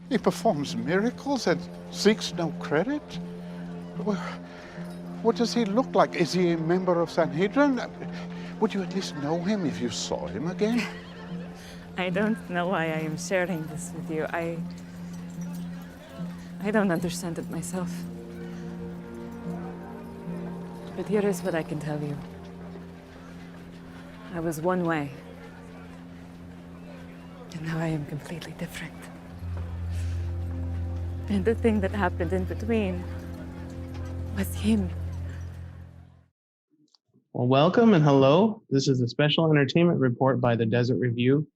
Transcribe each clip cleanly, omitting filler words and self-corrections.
He performs miracles and seeks no credit. Well, what does he look like? Is he a member of Sanhedrin? Would you at least know him if you saw him again? I don't know why I am sharing this with you. I don't understand it myself. But here is what I can tell you. I was one way. And now I am completely different. And the thing that happened in between was him. Well, welcome and hello. This is a special entertainment report by the Desert Review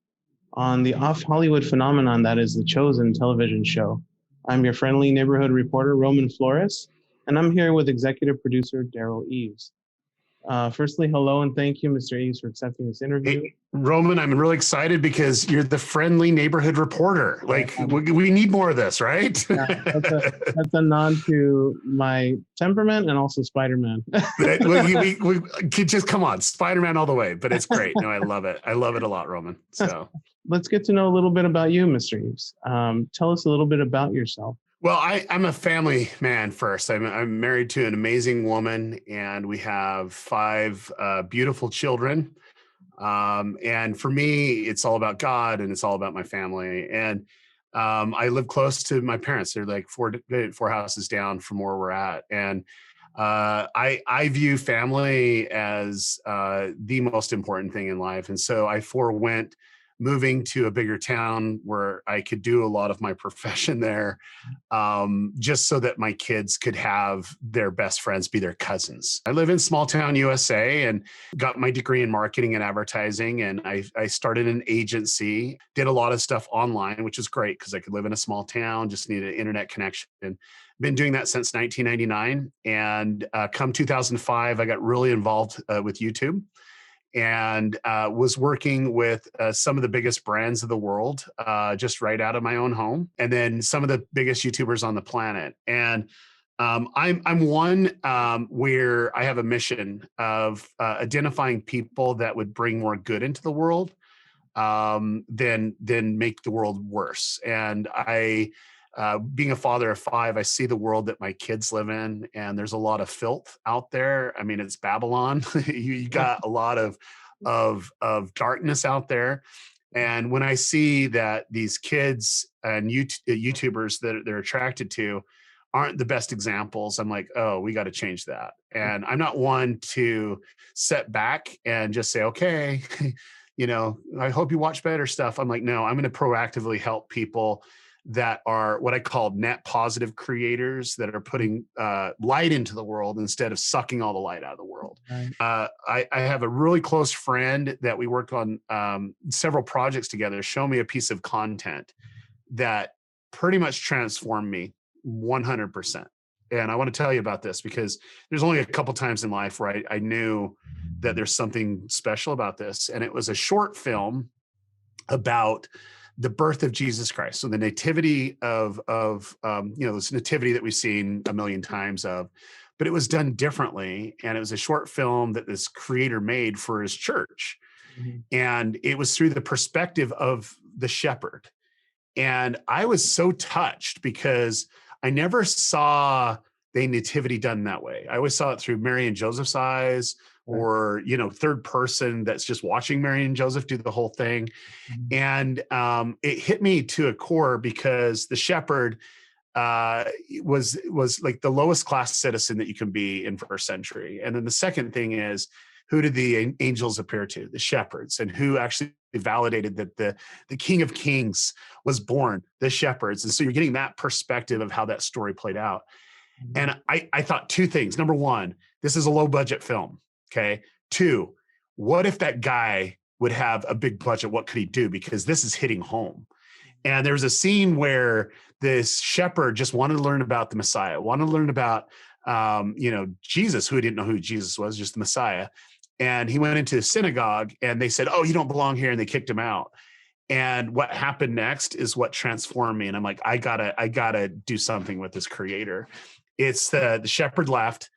on the off-Hollywood phenomenon that is the Chosen television show. I'm your friendly neighborhood reporter, Roman Flores, and I'm here with executive producer, Derral Eves. Firstly, hello and thank you, Mr. Eves, for accepting this interview. Hey, Roman, I'm really excited because you're the friendly neighborhood reporter. Like, we need more of this, right? Yeah, that's a nod to my temperament and also Spider-Man. we just come on, Spider-Man all the way, but it's great. No, I love it. I love it a lot, Roman. So let's get to know a little bit about you, Mr. Eves. Tell us a little bit about yourself. Well, I'm a family man first. I'm married to an amazing woman, and we have 5 beautiful children. And for me, it's all about God, and it's all about my family. And I live close to my parents. They're like four houses down from where we're at. And I view family as the most important thing in life. And so I forewent moving to a bigger town where I could do a lot of my profession there, just so that my kids could have their best friends be their cousins. I live in small town USA and got my degree in marketing and advertising. And I started an agency, did a lot of stuff online, which is great because I could live in a small town, just needed an internet connection. Been doing that since 1999. And come 2005, I got really involved with YouTube. And was working with some of the biggest brands of the world, just right out of my own home, and then some of the biggest YouTubers on the planet. And I'm one where I have a mission of identifying people that would bring more good into the world than make the world worse. And being a father of 5, I see the world that my kids live in, and there's a lot of filth out there. I mean, it's Babylon. you got a lot of darkness out there. And when I see that these kids and YouTubers that they're attracted to aren't the best examples, I'm like, oh, we got to change that. And I'm not one to set back and just say, okay, I hope you watch better stuff. I'm like, no, I'm going to proactively help people that are what I call net positive creators that are putting light into the world instead of sucking all the light out of the world. Right. I have a really close friend that we worked on several projects together, show me a piece of content that pretty much transformed me 100%. And I want to tell you about this because there's only a couple times in life where I knew that there's something special about this. And it was a short film about the birth of Jesus Christ. So the nativity of this nativity that we've seen a million times of, but it was done differently. And it was a short film that this creator made for his church. Mm-hmm. And it was through the perspective of the shepherd. And I was so touched because I never saw the nativity done that way. I always saw it through Mary and Joseph's eyes, or, third person that's just watching Mary and Joseph do the whole thing. Mm-hmm. And it hit me to a core because the shepherd was like the lowest class citizen that you can be in first century. And then the second thing is, who did the angels appear to? The shepherds. And who actually validated that the King of Kings was born? The shepherds. And so you're getting that perspective of how that story played out. Mm-hmm. And I thought 2 things. Number 1, this is a low budget film. Okay. 2, what if that guy would have a big budget? What could he do? Because this is hitting home. And there's a scene where this shepherd just wanted to learn about the Messiah, wanted to learn about, Jesus, who didn't know who Jesus was, just the Messiah. And he went into a synagogue and they said, oh, you don't belong here. And they kicked him out. And what happened next is what transformed me. And I'm like, I gotta do something with this creator. It's the shepherd left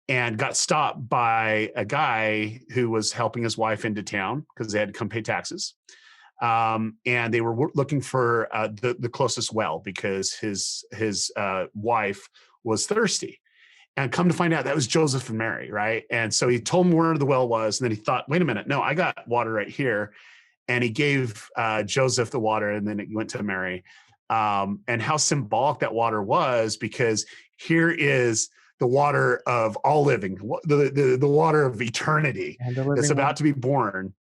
and got stopped by a guy who was helping his wife into town because they had to come pay taxes. And they were looking for the closest well because his wife was thirsty. And come to find out, that was Joseph and Mary, right? And so he told them where the well was, and then he thought, wait a minute, no, I got water right here. And he gave Joseph the water, and then it went to Mary. And how symbolic that water was, because here is the water of all living, the water of eternity that's about to be born.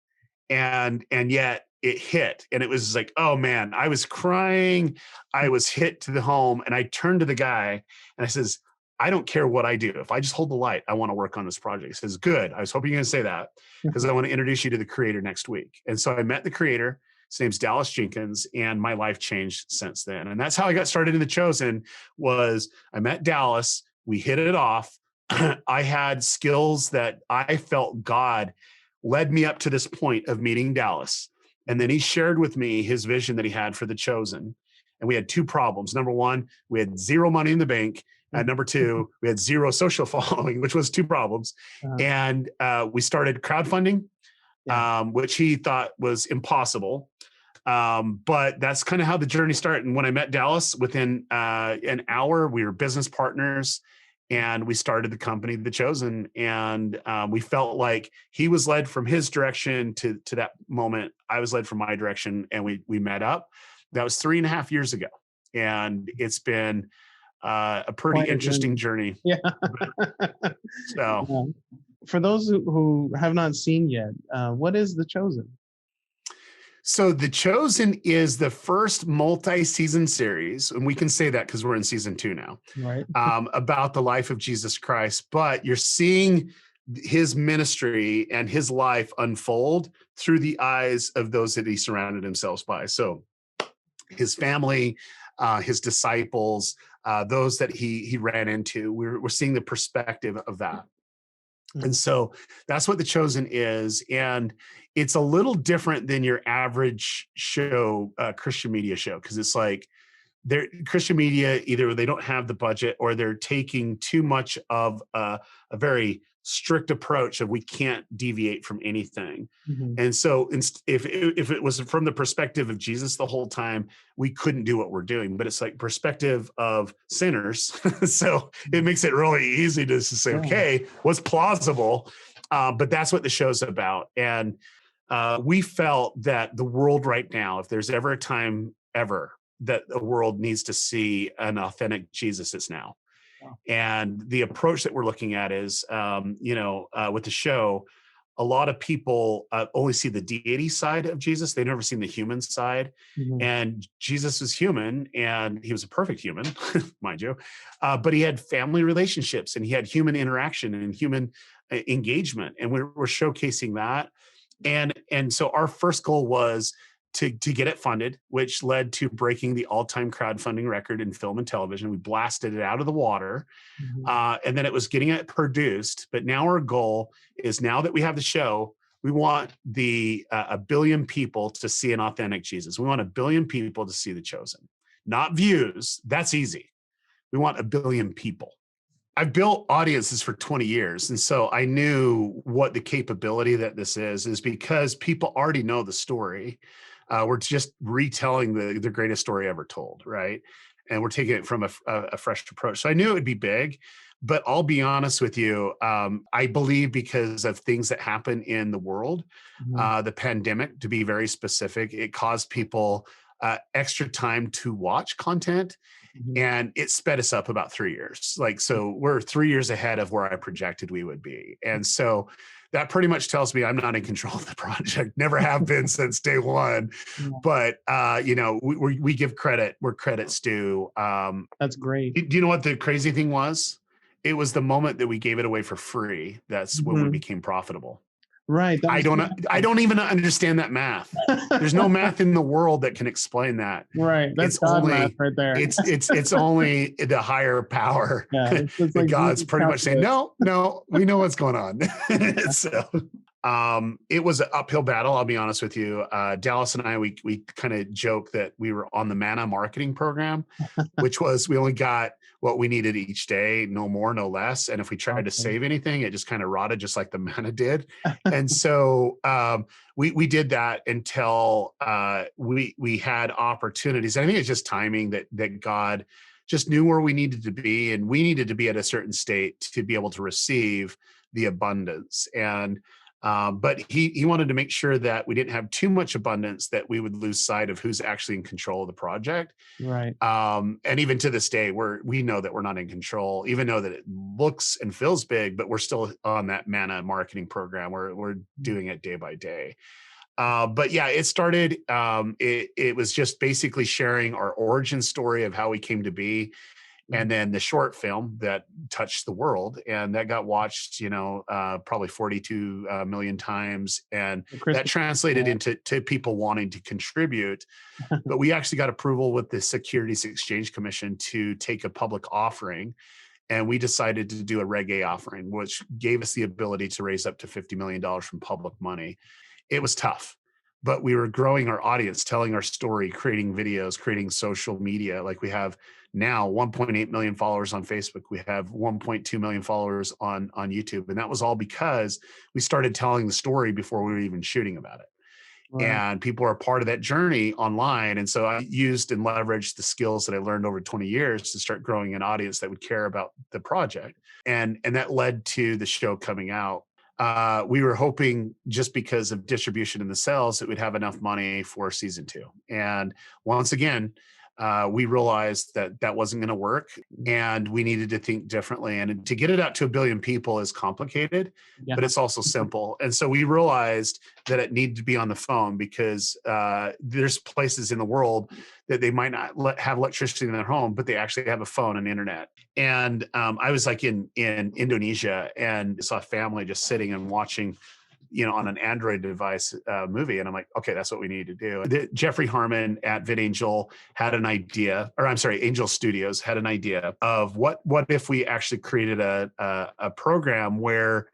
And yet it hit, and it was like, oh man, I was crying. I was hit to the home, and I turned to the guy and I says, I don't care what I do. If I just hold the light, I want to work on this project. He says, good. I was hoping you're going to say that, because I want to introduce you to the creator next week. And so I met the creator. His name's Dallas Jenkins, and my life changed since then. And that's how I got started in The Chosen. Was I met Dallas. We hit it off. I had skills that I felt God led me up to this point of meeting Dallas. And then he shared with me his vision that he had for The Chosen. And we had two problems. Number one, we had zero money in the bank. And number two, we had zero social following, which was two problems. And we started crowdfunding, which he thought was impossible. But that's kind of how the journey started. And when I met Dallas, within an hour, we were business partners, and we started the company, The Chosen. And we felt like he was led from his direction to that moment. I was led from my direction, and we met up. That was 3.5 years ago. And it's been a pretty interesting journey. Yeah. So, for those who have not seen yet, what is The Chosen? So The Chosen is the first multi-season series, and we can say that because we're in season 2 now, right? About the life of Jesus Christ. But you're seeing his ministry and his life unfold through the eyes of those that he surrounded himself by. So his family, his disciples, those that he ran into, we're seeing the perspective of that. And so that's what The Chosen is. And it's a little different than your average show, Christian media show, because it's like Christian media, either they don't have the budget or they're taking too much of a very strict approach of we can't deviate from anything. And so if it was from the perspective of Jesus the whole time, we couldn't do what we're doing. But it's like perspective of sinners. So it makes it really easy to say, okay, what's plausible? But that's what the show's about. And we felt that the world right now, if there's ever a time ever that the world needs to see an authentic Jesus, it's now. And the approach that we're looking at is, with the show, a lot of people only see the deity side of Jesus. They've never seen the human side. And Jesus was human, and he was a perfect human, mind you. But he had family relationships, and he had human interaction and human engagement. And we're showcasing that. And so our first goal was to get it funded, which led to breaking the all-time crowdfunding record in film and television. We blasted it out of the water, and then it was getting it produced. But now our goal is, now that we have the show, we want a billion people to see an authentic Jesus. We want 1 billion people to see The Chosen, not views. That's easy. We want 1 billion people. I've built audiences for 20 years. And so I knew what the capability that this is because people already know the story. We're just retelling the greatest story ever told, right? And we're taking it from a fresh approach. So I knew it would be big, but I'll be honest with you. I believe because of things that happen in the world, the pandemic, to be very specific, it caused people extra time to watch content. And it sped us up about 3 years. So we're 3 years ahead of where I projected we would be. And so that pretty much tells me I'm not in control of the project. Never have been since day one. But, we give credit where credit's due. That's great. Do you know what the crazy thing was? It was the moment that we gave it away for free. That's when we became profitable. Right. I don't even understand that math. There's no math in the world that can explain that. Right. That's God math right there. It's only the higher power. Yeah, it's like God's pretty much saying, no, we know what's going on. So It was an uphill battle. I'll be honest with you. Dallas and I, we kind of joke that we were on the Manna marketing program, which was we only got what we needed each day, no more, no less. And if we tried to save anything, it just kind of rotted, just like the Manna did. And so we did that until we had opportunities. I think it's just timing that God just knew where we needed to be, and we needed to be at a certain state to be able to receive the abundance. And but he wanted to make sure that we didn't have too much abundance that we would lose sight of who's actually in control of the project. Right. And even to this day, we know that we're not in control, even though that it looks and feels big, but we're still on that Manna marketing program. We're doing it day by day. But yeah, it started. It was just basically sharing our origin story of how we came to be. And then the short film that touched the world, and that got watched, probably 42 million times. And that translated into people wanting to contribute. But we actually got approval with the Securities Exchange Commission to take a public offering. And we decided to do a Reg A offering, which gave us the ability to raise up to $50 million from public money. It was tough, but we were growing our audience, telling our story, creating videos, creating social media. Like we have now 1.8 million followers on Facebook. We have 1.2 million followers on YouTube. And that was all because we started telling the story before we were even shooting about it. Right. And people are part of that journey online. And so I used and leveraged the skills that I learned over 20 years to start growing an audience that would care about the project. And that led to the show coming out. We were hoping, just because of distribution in the sales, that we'd have enough money for season 2. And once again, we realized that wasn't going to work, and we needed to think differently. And to get it out to 1 billion people is complicated, but it's also simple. And so we realized that it needed to be on the phone, because there's places in the world that they might not have electricity in their home, but they actually have a phone and internet. And I was like in Indonesia, and saw a family just sitting and watching, on an Android device movie. And I'm like, okay, that's what we need to do. Jeffrey Harmon at VidAngel had an idea, or I'm sorry, Angel Studios had an idea of what if we actually created a program where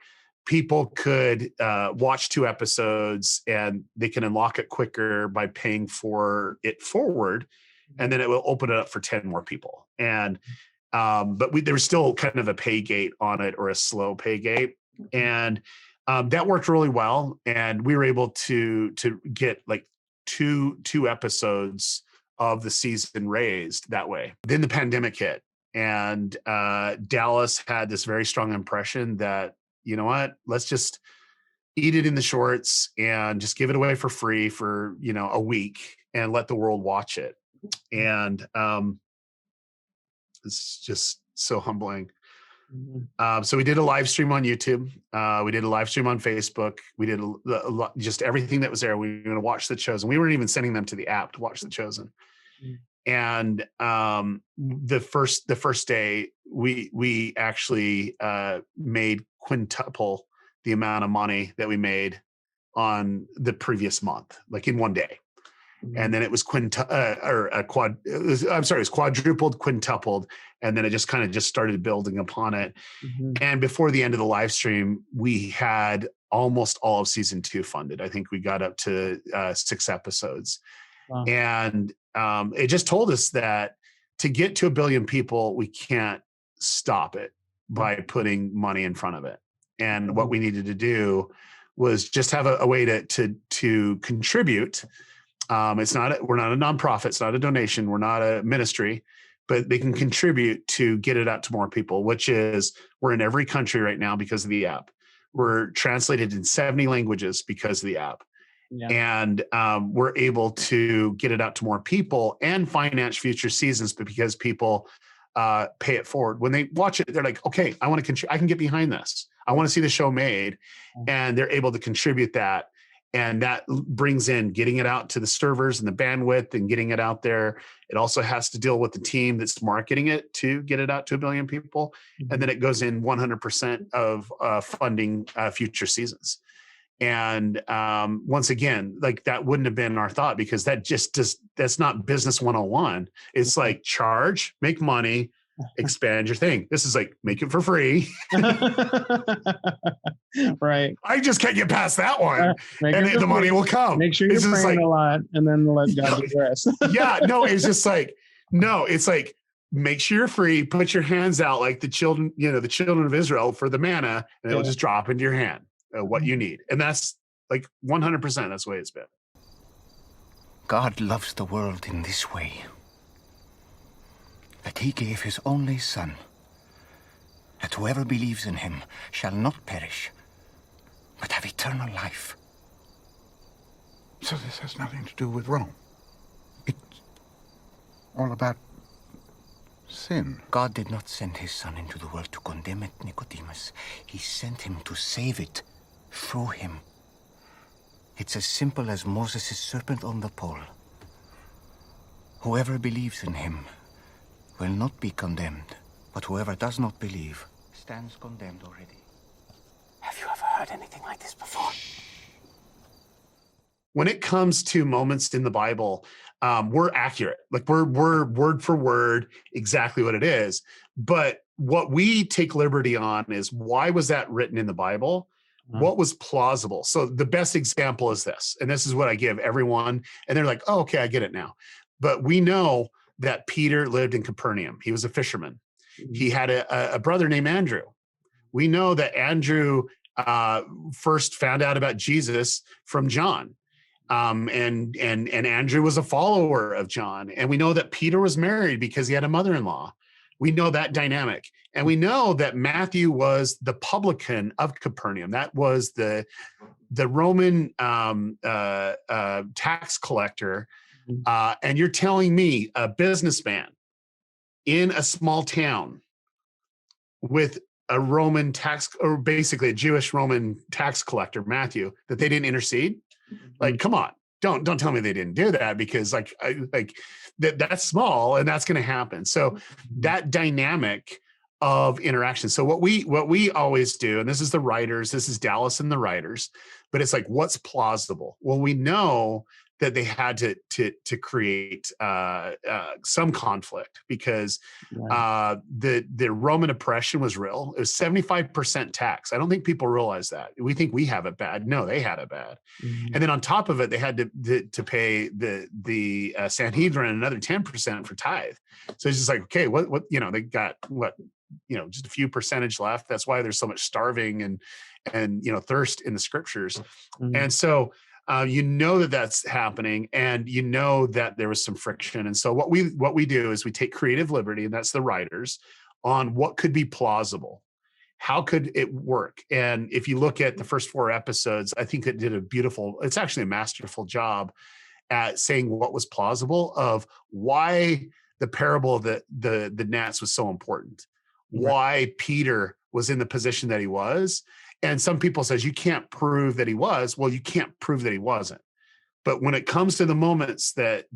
people could watch 2 episodes, and they can unlock it quicker by paying for it forward. And then it will open it up for 10 more people. And, but there was still kind of a pay gate on it, or a slow pay gate. And that worked really well, and we were able to get like two episodes of the season raised that way. Then the pandemic hit, and Dallas had this very strong impression that, you know what, let's just eat it in the shorts and just give it away for free for a week and let the world watch it. And it's just so humbling. So we did a live stream on YouTube. We did a live stream on Facebook. We did just everything that was there. We were going to watch The Chosen. We weren't even sending them to the app to watch The Chosen. And the first day, we actually made quintuple the amount of money that we made on the previous month, like in one day. And then it was quadrupled, quintupled, and then it just kind of started building upon it. And before the end of the live stream, we had almost all of season 2 funded. I think we got up to 6 episodes. Wow. And it just told us that to get to 1 billion people, we can't stop it by putting money in front of it. And what we needed to do was just have a way to contribute. We're not a nonprofit. It's not a donation. We're not a ministry, but they can contribute to get it out to more people, which is, we're in every country right now because of the app. We're translated in 70 languages because of the app. Yeah. And we're able to get it out to more people and finance future seasons, but because people pay it forward. When they watch it, they're like, okay, I want to I can get behind this. I want to see the show made. And they're able to contribute that. And that brings in getting it out to the servers and the bandwidth and getting it out there. It also has to deal with the team that's marketing it to get it out to 1 billion people. And then it goes in 100% of funding future seasons. And once again, like, that wouldn't have been our thought, because that's not business 101. It's like, charge, make money, expand your thing. This is like, make it for free. Right. I just can't get past that one. Make And it for the money free. will come. Make sure you're It's just praying like, a lot, and then let God do the rest. yeah, no, it's just like, no, it's like, make sure you're free, put your hands out like the children, the children of Israel for the manna, and it'll just drop into your hand what you need. And that's like 100%, that's the way it's been. God loves the world in this way, that he gave his only Son, that whoever believes in him shall not perish, but have eternal life. So this has nothing to do with Rome. It's all about sin. God did not send his Son into the world to condemn it, Nicodemus. He sent him to save it through him. It's as simple as Moses' serpent on the pole. Whoever believes in him will not be condemned, but whoever does not believe stands condemned already. Have you ever heard anything like this before? When it comes to moments in the Bible, we're accurate. Like we're word for word exactly what it is. But what we take liberty on is, why was that written in the Bible? What was plausible? So the best example is this, and this is what I give everyone, and they're like, oh, okay, I get it now. But we know that Peter lived in Capernaum. He was a fisherman. He had a brother named Andrew. We know that Andrew first found out about Jesus from John. And Andrew was a follower of John. And we know that Peter was married because he had a mother-in-law. We know that dynamic. And we know that Matthew was the publican of Capernaum. That was the Roman tax collector. And you're telling me a businessman in a small town with a Roman tax, or basically a Jewish Roman tax collector, Matthew, that they didn't intercede? Like, come on, don't tell me they didn't do that, because that's small and that's going to happen. So that dynamic of interaction. So what we always do, and this is the writers, this is Dallas and the writers, but it's like, what's plausible? Well, we know that they had to create some conflict, because the Roman oppression was real. It was 75% tax. I don't think people realize that. We think we have it bad. No, they had it bad. And then on top of it, they had to pay the Sanhedrin another 10% for tithe. So it's just like, okay, what they got just a few percentage left. That's why there's so much starving and thirst in the scriptures. And so that's happening, and that there was some friction. And so what we do is we take creative liberty, and that's the writers, on what could be plausible. How could it work? And if you look at the first 4 episodes, I think it did it's actually a masterful job at saying what was plausible, of why the parable of the gnats was so important, why Peter was in the position that he was. And some people says, you can't prove that he was. Well, you can't prove that he wasn't. But when it comes to the moments that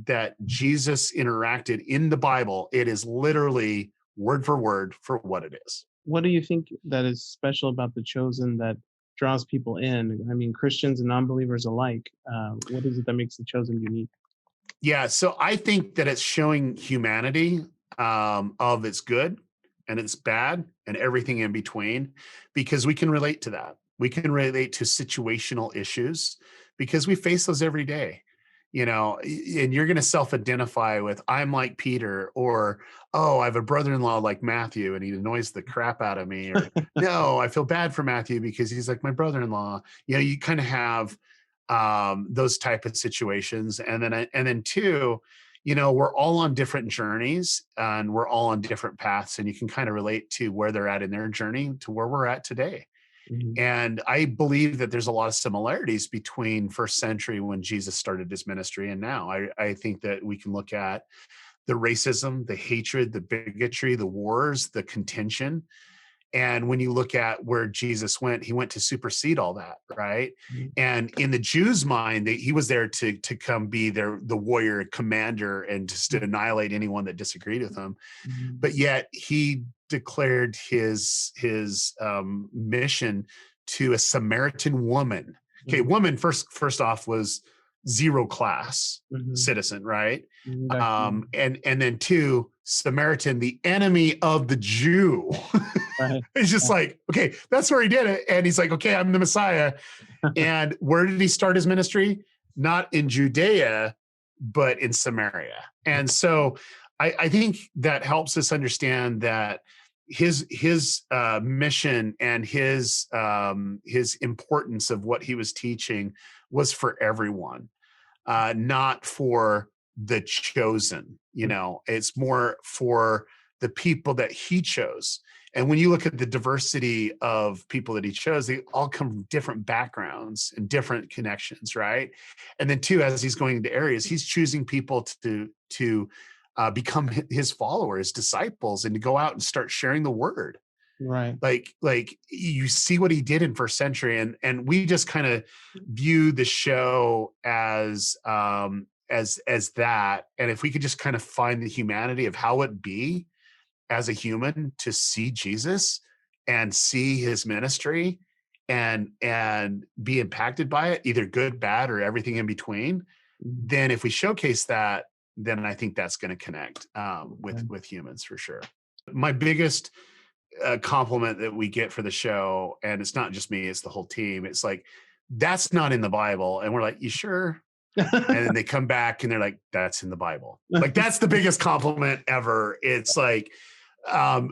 Jesus interacted in the Bible, it is literally word for word for what it is. What do you think that is special about The Chosen that draws people in? I mean, Christians and non-believers alike. What is it that makes The Chosen unique? Yeah, so I think that it's showing humanity of its good and it's bad and everything in between, because we can relate to that. We can relate to situational issues because we face those every day, and you're going to self-identify with, I'm like Peter, or, oh, I have a brother-in-law like Matthew and he annoys the crap out of me, or no, I feel bad for Matthew because he's like my brother-in-law. You kind of have those type of situations. And then two, we're all on different journeys and we're all on different paths, and you can kind of relate to where they're at in their journey to where we're at today. And I believe that there's a lot of similarities between first century when Jesus started his ministry and now. I think that we can look at the racism, the hatred, the bigotry, the wars, the contention. And when you look at where Jesus went, he went to supersede all that, right? And in the Jews' mind, he was there to come be the warrior commander and just to annihilate anyone that disagreed with him. But yet he declared his mission to a Samaritan woman. Okay, woman first off was zero class citizen, right? And then two, Samaritan, the enemy of the Jew. Right. It's just like, okay, that's where he did it. And he's like, okay, I'm the Messiah. And where did he start his ministry? Not in Judea, but in Samaria. And so I think that helps us understand that his mission and his importance of what he was teaching was for everyone, not for the chosen. You know, it's more for the people that he chose. And when you look at the diversity of people that he chose, they all come from different backgrounds and different connections, right? And then too, as he's going into areas, he's choosing people to become his followers, disciples, and to go out and start sharing the word. Right. Like you see what he did in first century, and we just kind of view the show as that. And if we could just kind of find the humanity of how it'd be as a human to see Jesus and see his ministry and be impacted by it, either good, bad, or everything in between, then if we showcase that, then I think that's going to connect with humans for sure. My biggest compliment that we get for the show, and it's not just me, it's the whole team, it's like, that's not in the Bible. And we're like, you sure? And then they come back and they're like, that's in the Bible. Like, that's the biggest compliment ever. It's like the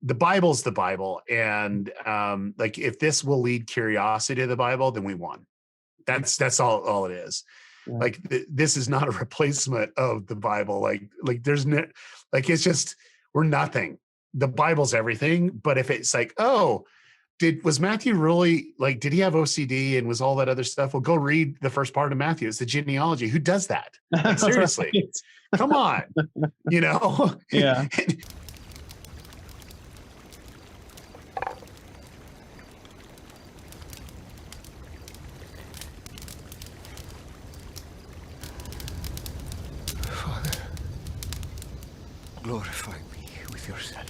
Bible's the Bible. And like, if this will lead curiosity to the Bible, then we won. That's all it is. Yeah. Like this is not a replacement of the Bible. Like there's no, like, it's just, we're nothing. The Bible's everything. But if it's like, oh, was Matthew really, like, did he have OCD and was all that other stuff? Well, go read the first part of Matthew. It's the genealogy. Who does that? Like, seriously, right. Come on, you know? Yeah. Father, glorify me with yourself.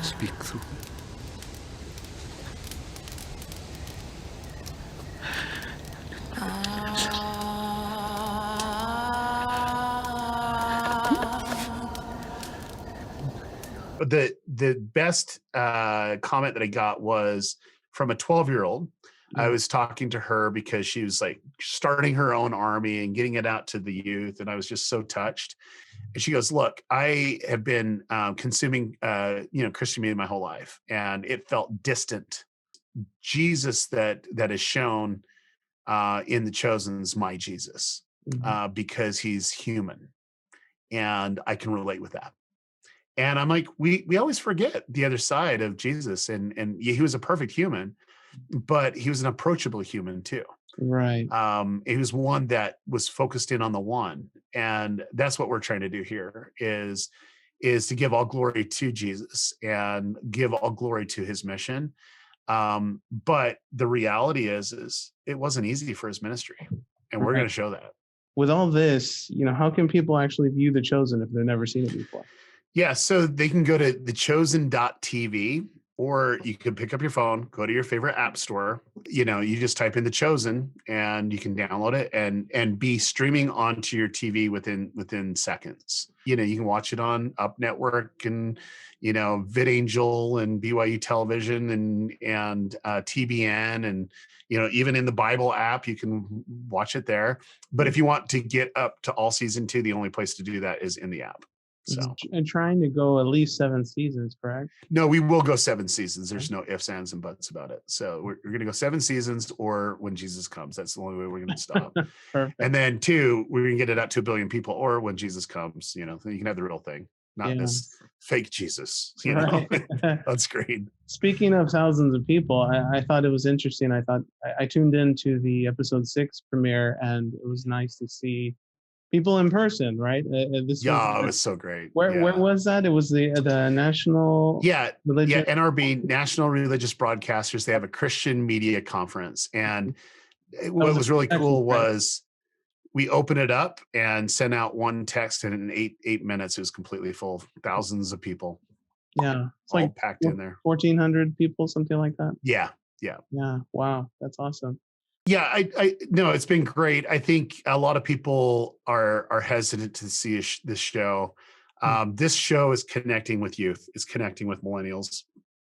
Speak through me. The best comment that I got was from a 12-year-old. I was talking to her because she was like starting her own army and getting it out to the youth. And I was just so touched. And she goes, look, I have been consuming, Christian media my whole life, and it felt distant. Jesus that is shown in The Chosen's my Jesus, because he's human, and I can relate with that. And I'm like, we always forget the other side of Jesus, and he was a perfect human, but he was an approachable human too. Right. He was one that was focused in on the one. And that's what we're trying to do here is to give all glory to Jesus and give all glory to his mission. But the reality is it wasn't easy for his ministry. And we're going to show that. With all this, how can people actually view The Chosen if they've never seen it before? Yeah, so they can go to thechosen.tv, or you can pick up your phone, go to your favorite app store. You just type in The Chosen and you can download it and be streaming onto your TV within seconds. You can watch it on Up Network and, VidAngel and BYU Television and TBN and, even in the Bible app, you can watch it there. But if you want to get up to all season 2, the only place to do that is in the app. So, and trying to go at least 7 seasons, correct? No, we will go 7 seasons. There's no ifs, ands, and buts about it. So we're going to go 7 seasons, or when Jesus comes. That's the only way we're going to stop. Perfect. And then 2, we're going to get it out to 1 billion people, or when Jesus comes. You can have the real thing, not this fake Jesus. Right. That's great. Speaking of thousands of people, I thought it was interesting. I tuned into the episode 6 premiere, and it was nice to see people in person, right? It was so great. Where was that? It was the national. NRB, National Religious Broadcasters. They have a Christian media conference, and What was really cool right? was we open it up and send out one text, and in 8 minutes, it was completely full. Thousands of people Yeah, it's all like packed in there. 1,400 people, something like that. Yeah. Yeah, wow, that's awesome. Yeah, I no, it's been great. I think a lot of people are hesitant to see this show. This show is connecting with youth. It's connecting with millennials,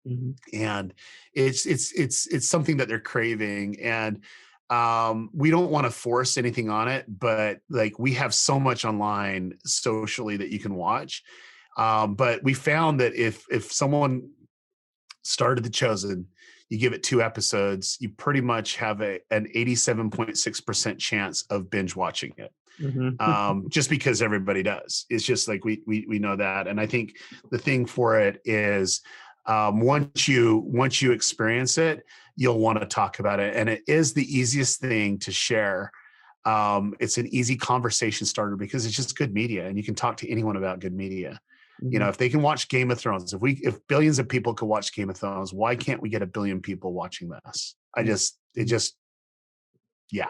Mhm. and it's something that they're craving. And we don't want to force anything on it, but like we have so much online socially that you can watch. But we found that if someone started The Chosen, you give it 2 episodes, you pretty much have an 87.6% chance of binge watching it. Mhm. Just because everybody does. It's just like we know that. And I think the thing for it is once you experience it, you'll want to talk about it. And it is the easiest thing to share. It's an easy conversation starter because it's just good media, and you can talk to anyone about good media. You know, Mhm. if they can watch Game of Thrones, if billions of people could watch Game of Thrones, why can't we get 1 billion people watching this? Yeah.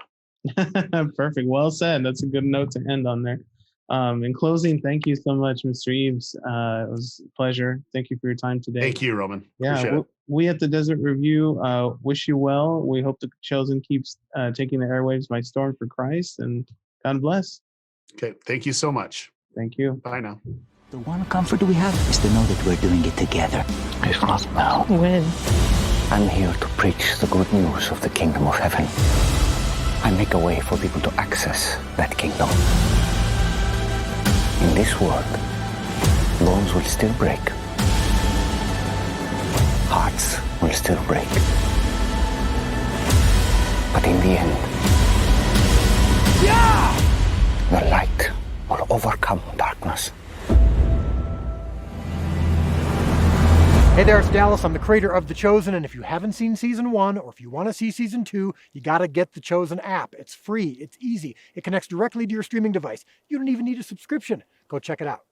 Perfect. Well said. That's a good note to end on there. In closing, thank you so much, Mr. Eves. It was a pleasure. Thank you for your time today. Thank you, Roman. Yeah, Appreciate it. we at the Desert Review wish you well. We hope the Chosen keeps taking the airwaves by storm for Christ, and God bless. Okay. Thank you so much. Thank you. Bye now. The one comfort we have is to know that we're doing it together. If not now, When? I'm here to preach the good news of the kingdom of heaven. I make a way for people to access that kingdom. In this world, bones will still break. Hearts will still break. But in the end, the light will overcome darkness. Hey there, it's Dallas. I'm the creator of The Chosen, and if you haven't seen season 1 or if you want to see season 2, you got to get The Chosen app. It's free, it's easy, it connects directly to your streaming device. You don't even need a subscription. Go check it out.